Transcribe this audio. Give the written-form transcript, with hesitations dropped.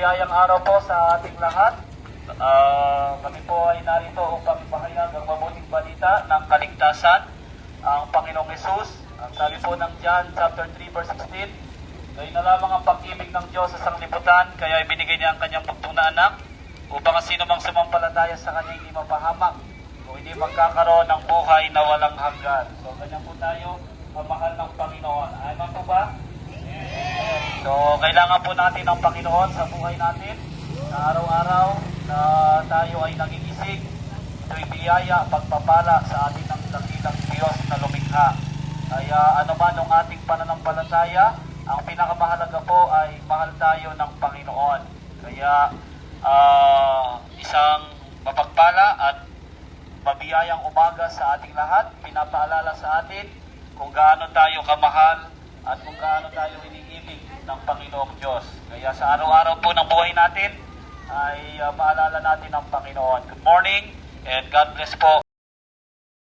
Biyayang araw po sa ating lahat. Kami po ay narito upang ipahayag ang mabuting balita ng kaligtasan, ang Panginoong Hesus. Ang sabi po ng John chapter 3 verse 16, "Gayun na lamang ang pag-ibig ng Diyos sa sanglibutan, kaya ibinigay niya ang kanyang bugtong na anak, upang ang sino mang sumampalataya sa kanya hindi mapahamak, o hindi magkakaroon ng buhay na walang hanggan." So ganyan po tayo, mamahal ng Panginoon. Ayon po ba? So, kailangan po natin ng Panginoon sa buhay natin na araw-araw na tayo ay nagigising. Ito'y biyaya, pagpapala sa atin ng dakilang Diyos na lumikha. Kaya ano man ang ating pananampalataya, ang pinakamahalaga po ay mahal tayo ng Panginoon. Kaya isang mapagpala at mabiyayang umaga sa ating lahat, pinapaalala sa atin kung gaano tayo kamahal at kung gaano tayo iniibig ng Panginoong Diyos. Kaya sa araw-araw po ng buhay natin ay maalala natin ang Panginoon. Good morning and God bless po.